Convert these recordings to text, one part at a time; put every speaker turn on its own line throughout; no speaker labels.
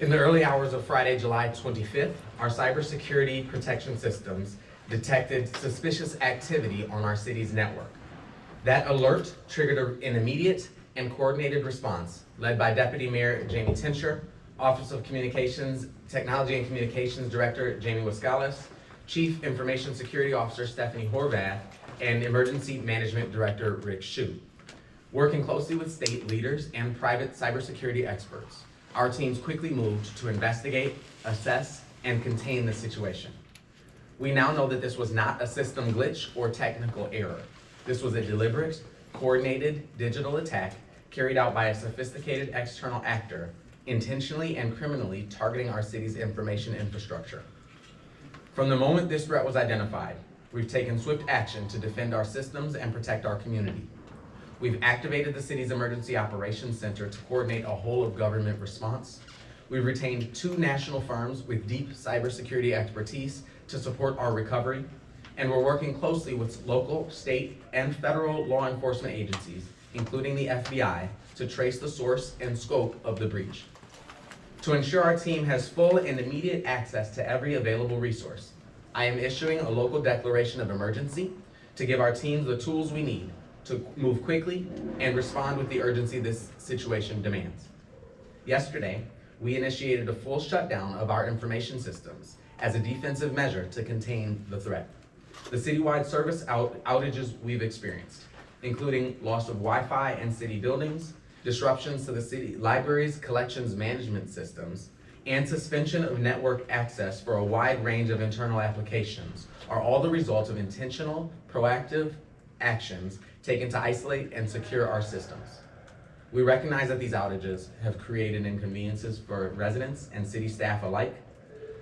In the early hours of Friday, July 25th, our cybersecurity protection systems detected suspicious activity on our city's network. That alert triggered an immediate and coordinated response led by Deputy Mayor Jamie Tincher, Office of Communications, Technology and Communications Director Jamie Wascalis, Chief Information Security Officer Stephanie Horvath, and Emergency Management Director Rick Shue. Working closely with state leaders and private cybersecurity experts, our teams quickly moved to investigate, assess, and contain the situation. We now know that this was not a system glitch or technical error. This was a deliberate, coordinated digital attack carried out by a sophisticated external actor, intentionally and criminally targeting our city's information infrastructure. From the moment this threat was identified, we've taken swift action to defend our systems and protect our community. We've activated the city's Emergency Operations Center to coordinate a whole of government response. We've retained 2 national firms with deep cybersecurity expertise to support our recovery, and we're working closely with local, state, and federal law enforcement agencies, including the FBI, to trace the source and scope of the breach. To ensure our team has full and immediate access to every available resource, I am issuing a local declaration of emergency to give our teams the tools we need to move quickly and respond with the urgency this situation demands. Yesterday, we initiated a full shutdown of our information systems as a defensive measure to contain the threat. The citywide service outages we've experienced, including loss of Wi-Fi in city buildings, disruptions to the city libraries' collections management systems, and suspension of network access for a wide range of internal applications, are all the result of intentional, proactive actions taken to isolate and secure our systems. We recognize that these outages have created inconveniences for residents and city staff alike.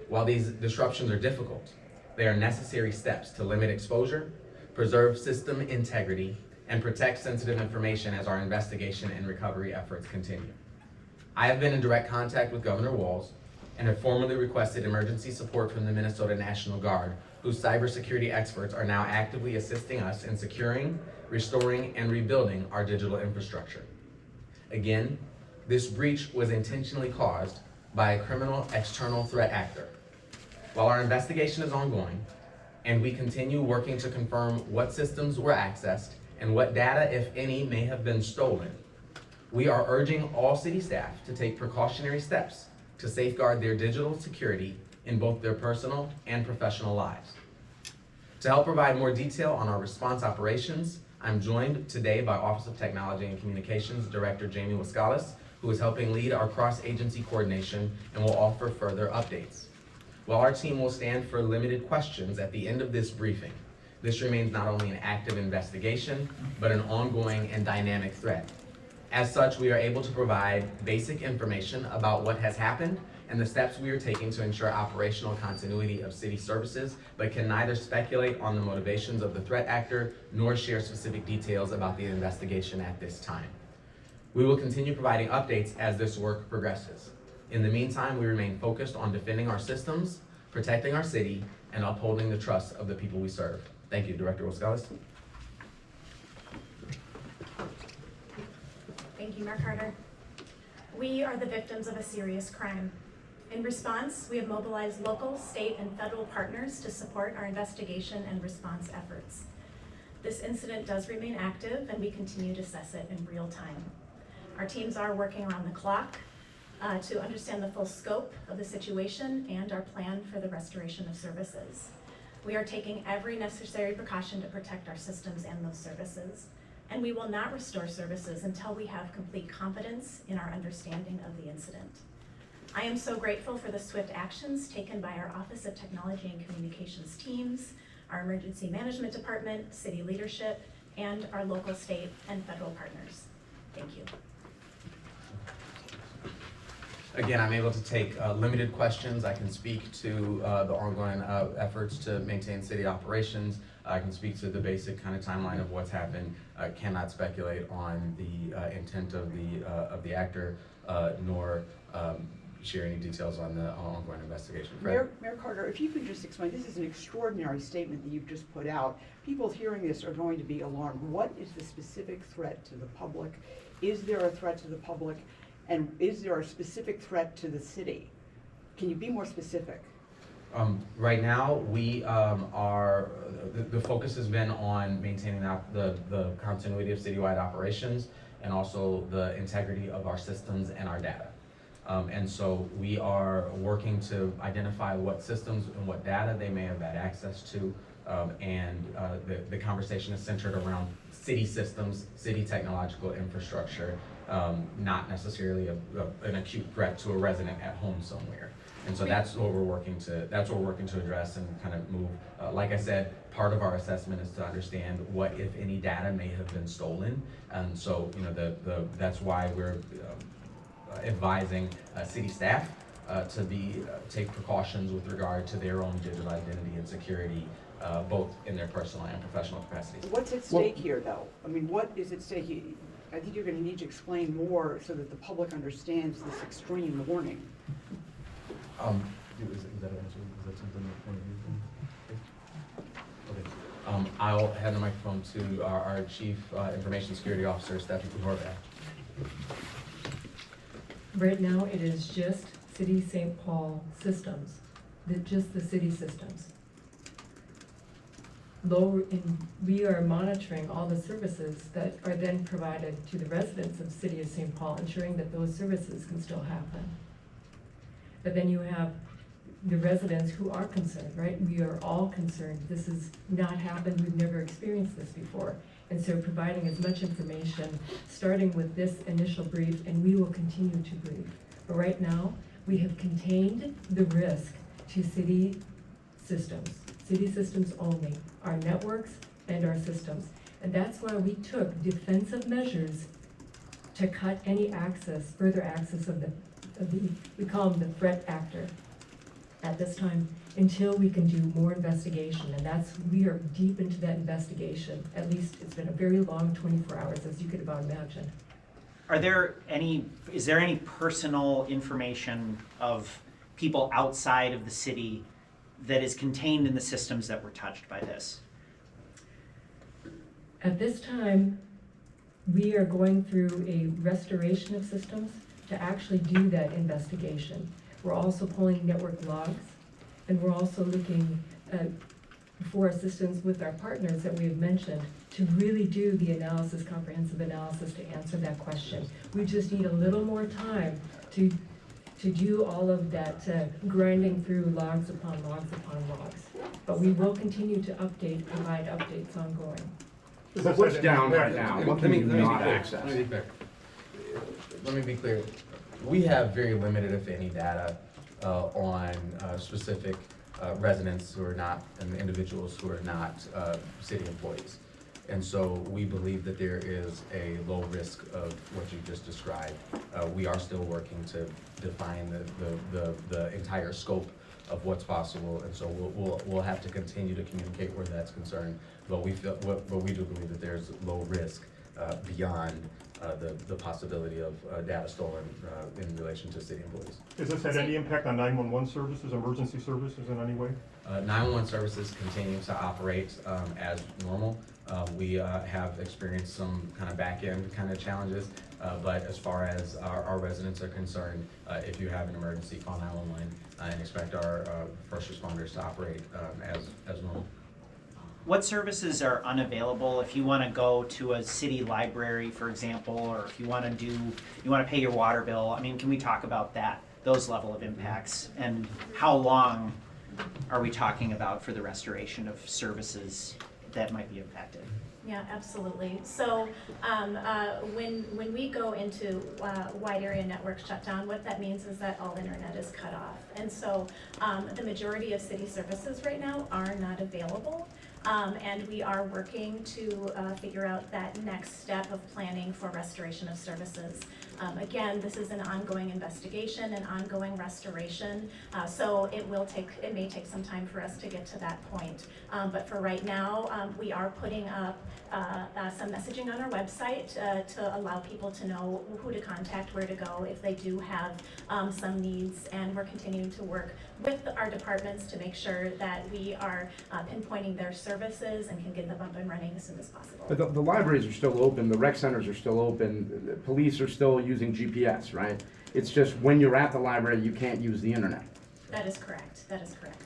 While these disruptions are difficult, they are necessary steps to limit exposure, preserve system integrity, and protect sensitive information as our investigation and recovery efforts continue. I have been in direct contact with Governor Walz and have formally requested emergency support from the Minnesota National Guard, whose cybersecurity experts are now actively assisting us in securing, restoring, and rebuilding our digital infrastructure. Again, this breach was intentionally caused by a criminal external threat actor. While our investigation is ongoing, and we continue working to confirm what systems were accessed and what data, if any, may have been stolen, we are urging all city staff to take precautionary steps to safeguard their digital security in both their personal and professional lives. To help provide more detail on our response operations, I'm joined today by Office of Technology and Communications Director Jamie Wascalis, who is helping lead our cross-agency coordination and will offer further updates. While our team will stand for limited questions at the end of this briefing, this remains not only an active investigation, but an ongoing and dynamic threat. As such, we are able to provide basic information about what has happened and the steps we are taking to ensure operational continuity of city services, but can neither speculate on the motivations of the threat actor nor share specific details about the investigation at this time. We will continue providing updates as this work progresses. In the meantime, we remain focused on defending our systems, protecting our city, and upholding the trust of the people we serve. Thank you, Director Wascalis.
Thank you, Mayor Carter. We are the victims of a serious crime. In response, we have mobilized local, state, and federal partners to support our investigation and response efforts. This incident does remain active, and we continue to assess it in real time. Our teams are working around the clock to understand the full scope of the situation and our plan for the restoration of services. We are taking every necessary precaution to protect our systems and those services, and we will not restore services until we have complete confidence in our understanding of the incident. I am so grateful for the swift actions taken by our Office of Technology and Communications teams, our Emergency Management Department, city leadership, and our local, state, and federal partners. Thank you.
Again, I'm able to take limited questions. I can speak to the ongoing efforts to maintain city operations. I can speak to the basic kind of timeline of what's happened. I cannot speculate on the intent of the actor, nor share any details on the ongoing investigation.
Mayor Carter, if you could just explain, this is an extraordinary statement that you've just put out. People hearing this are going to be alarmed. What is the specific threat to the public? Is there a threat to the public? And is there a specific threat to the city? Can you be more specific?
Right now, we the focus has been on maintaining the continuity of citywide operations and also the integrity of our systems and our data. And so we are working to identify what systems and what data they may have had access to. The conversation is centered around city systems, city technological infrastructure, not necessarily an acute threat to a resident at home somewhere. And so that's what we're working to address and kind of move. Like I said, part of our assessment is to understand what, if any, data may have been stolen. And so, you know, that's why we're advising city staff to take precautions with regard to their own digital identity and security, both in their personal and professional capacities.
What's at stake here, though? I mean, what is at stake? I think you're going to need to explain more so that the public understands this extreme warning.
Is that an answer? Is that something that one of you can? Okay. I'll hand the microphone to our Chief Information Security Officer, Stephanie Horvath.
Right now, it is just City St. Paul systems, just the city systems. We are monitoring all the services that are then provided to the residents of the City of St. Paul, ensuring that those services can still happen. But then you have the residents who are concerned, right? We are all concerned. This has not happened. We've never experienced this before. And so providing as much information, starting with this initial brief, and we will continue to brief. But right now, we have contained the risk to city systems only, our networks and our systems. And that's why we took defensive measures to cut any access, further access of the we call them the threat actor at this time, until we can do more investigation. And we are deep into that investigation. At least it's been a very long 24 hours, as you could about imagine.
Is there any personal information of people outside of the city that is contained in the systems that were touched by this?
At this time, we are going through a restoration of systems to actually do that investigation. We're also pulling network logs, and we're also looking for assistance with our partners that we have mentioned to really do the analysis, comprehensive analysis, to answer that question. We just need a little more time to do all of that grinding through logs upon logs upon logs. But we will continue to provide updates ongoing.
So what's down right now? What can you not access?
Let me be clear. We have very limited, if any, data on specific residents who are not, and individuals who are not city employees. And so we believe that there is a low risk of what you just described. We are still working to define the entire scope of what's possible, and so we'll have to continue to communicate where that's concerned. But we do believe that there's low risk beyond the possibility of data stolen in relation to city employees.
Has this had any impact on 911 services, emergency services in any way?
911 services continue to operate as normal. We have experienced some kind of back-end kind of challenges, but as far as our residents are concerned, if you have an emergency, call 911 and expect our first responders to operate as normal.
What services are unavailable if you want to go to a city library, for example, or if you want to pay your water bill? I mean, can we talk about those level of impacts, and how long are we talking about for the restoration of services that might be impacted?
Yeah, absolutely. So when we go into wide area network shutdown, what that means is that all internet is cut off. And so the majority of city services right now are not available. And we are working to figure out that next step of planning for restoration of services. Again, this is an ongoing investigation, an ongoing restoration, so it may take some time for us to get to that point. But for right now, we are putting up some messaging on our website to allow people to know who to contact, where to go if they do have some needs, and we're continuing to work with our departments to make sure that we are pinpointing their services services and can get them up and running as soon as possible.
But the libraries are still open, the rec centers are still open, the police are still using GPS, right? It's just when you're at the library, you can't use the internet.
That is correct, that is correct.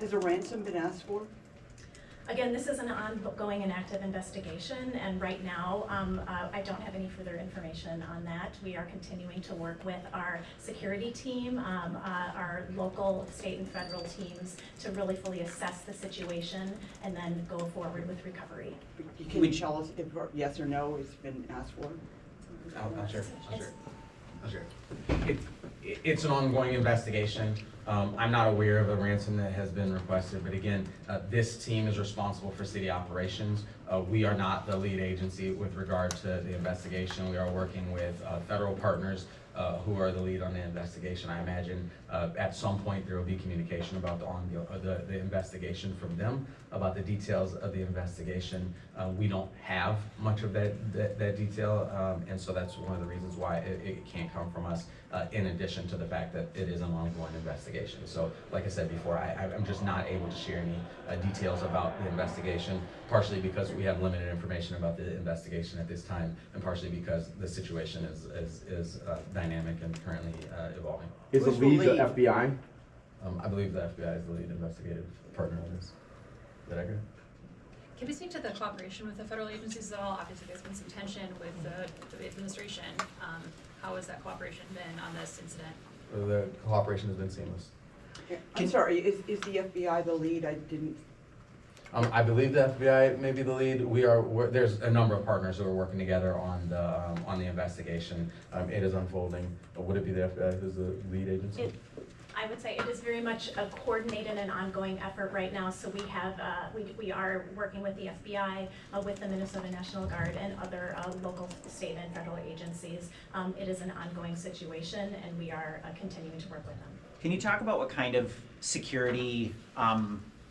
Has a ransom been asked for?
Again, this is an ongoing and active investigation, and right now, I don't have any further information on that. We are continuing to work with our security team, our local, state, and federal teams to really fully assess the situation and then go forward with recovery.
Can you tell us if yes or no has been asked for?
I'll share. It's an ongoing investigation. I'm not aware of a ransom that has been requested, but again, this team is responsible for city operations. We are not the lead agency with regard to the investigation. We are working with federal partners who are the lead on the investigation. I imagine at some point there will be communication about the investigation from them, about the details of the investigation. We don't have much of that detail, and so that's one of the reasons why it can't come from us, in addition to the fact that it is an ongoing investigation. So like I said before, I'm just not able to share any details about the investigation, partially because we have limited information about the investigation at this time, and partially because the situation is dynamic and currently evolving.
Is the
Who's the
lead the
lead?
FBI?
I believe the FBI is the lead investigative partner on this. Is that accurate?
Can we speak to the cooperation with the federal agencies at all? Obviously, there's been some tension with the administration. How has that cooperation been on this incident?
The cooperation has been seamless.
I'm sorry, is the FBI the lead? I didn't,
I believe the FBI may be the lead. There's a number of partners who are working together on the investigation. It is unfolding. Would it be the FBI who's the lead agency?
I would say it is very much a coordinated and ongoing effort right now. So we have, we are working with the FBI, with the Minnesota National Guard and other local, state, and federal agencies. It is an ongoing situation, and we are continuing to work with them.
Can you talk about what kind of security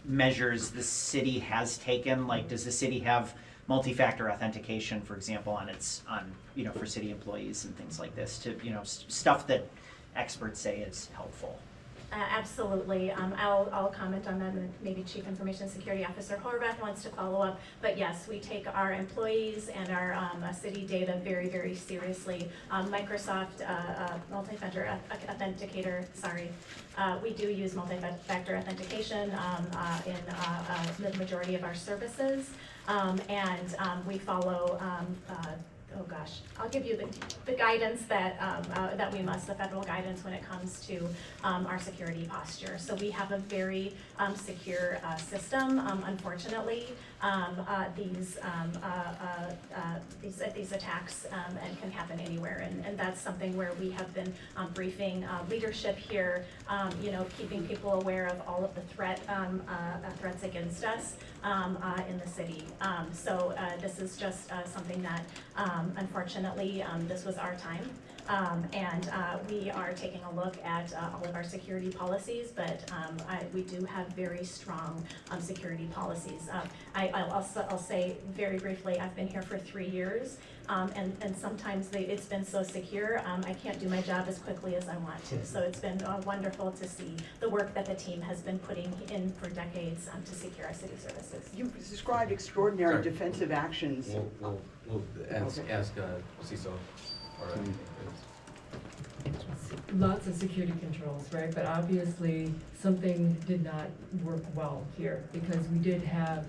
measures the city has taken? Like, does the city have multi-factor authentication, for example, for city employees and things like this, to stuff that experts say is helpful?
Absolutely. I'll comment on that, and maybe Chief Information Security Officer Horvath wants to follow up. But yes, we take our employees and our city data very, very seriously. Microsoft multi-factor authenticator, we do use multi-factor authentication in the majority of our services. We follow I'll give you the guidance that we must, the federal guidance when it comes to our security posture. So we have a very secure system. Unfortunately, these attacks and can happen anywhere, and that's something where we have been briefing leadership here, keeping people aware of all of the threats against us in the city. This is just something that unfortunately, this was our time, and we are taking a look at all of our security policies, but we do have very strong security policies. I'll say very briefly, I've been here for 3 years, and sometimes it's been so secure, I can't do my job as quickly as I want to. So it's been wonderful to see the work that the team has been putting in for decades to secure our city services.
you described extraordinary
Sorry.
defensive actions.
We'll ask CISO.
Lots of security controls, right? But obviously, something did not work well here, because we did have,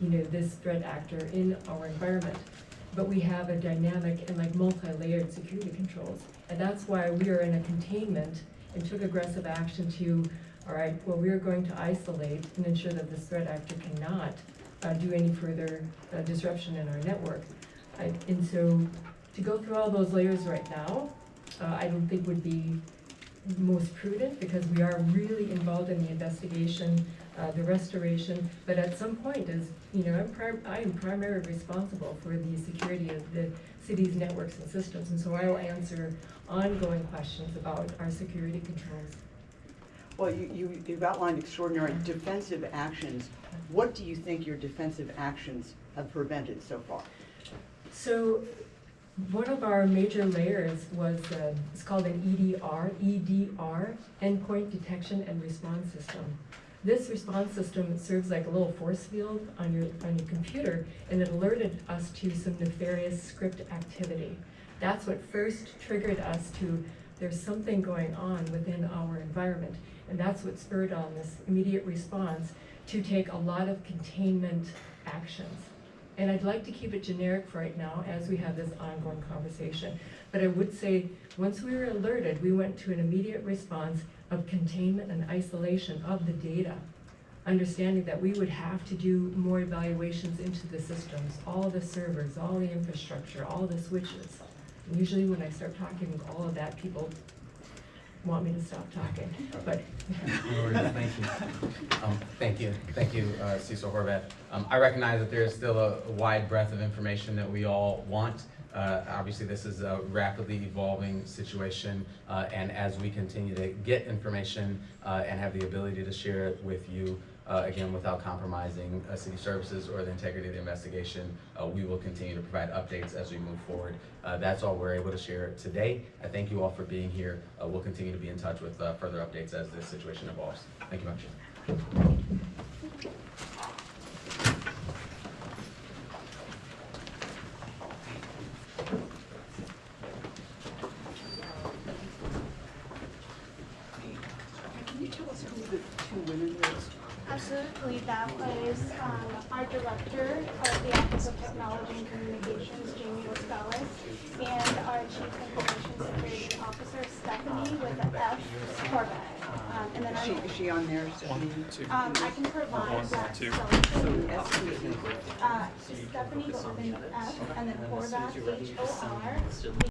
this threat actor in our environment. But we have a dynamic and multi-layered security controls. And that's why we are in a containment and took aggressive action to, we are going to isolate and ensure that this threat actor cannot do any further disruption in our network. And so to go through all those layers right now, I don't think would be most prudent, because we are really involved in the investigation, the restoration, but at some point, I am primarily responsible for the security of the city's networks and systems, and so I will answer ongoing questions about our security controls.
Well, you've outlined extraordinary defensive actions. What do you think your defensive actions have prevented so far?
So one of our major layers was, it's called an EDR, Endpoint Detection and Response System. This response system serves like a little force field on your computer, and it alerted us to some nefarious script activity. That's what first triggered us to, there's something going on within our environment. And that's what spurred on this immediate response to take a lot of containment actions. And I'd like to keep it generic for right now as we have this ongoing conversation. But I would say, once we were alerted, we went to an immediate response of containment and isolation of the data, understanding that we would have to do more evaluations into the systems, all the servers, all the infrastructure, all the switches. And usually when I start talking all of that, people want me to stop talking, but.
Thank you, Cecil Horvath. I recognize that there is still a wide breadth of information that we all want. Obviously, this is a rapidly evolving situation, and as we continue to get information and have the ability to share it with you, again, without compromising city services or the integrity of the investigation, we will continue to provide updates as we move forward. That's all we're able to share today. I thank you all for being here. We'll continue to be in touch with further updates as this situation evolves. Thank you much.
Can you tell us who the two women were?
Absolutely, that was our director of the Office of Technology and Communications, Jamie Rosales, and our Chief Information Security Officer, Stephanie, with an F, Horvath. And then
Is she on there, Stephanie?
I can provide that.
So
Stephanie, but with an F, and then Horvath, H-O-R.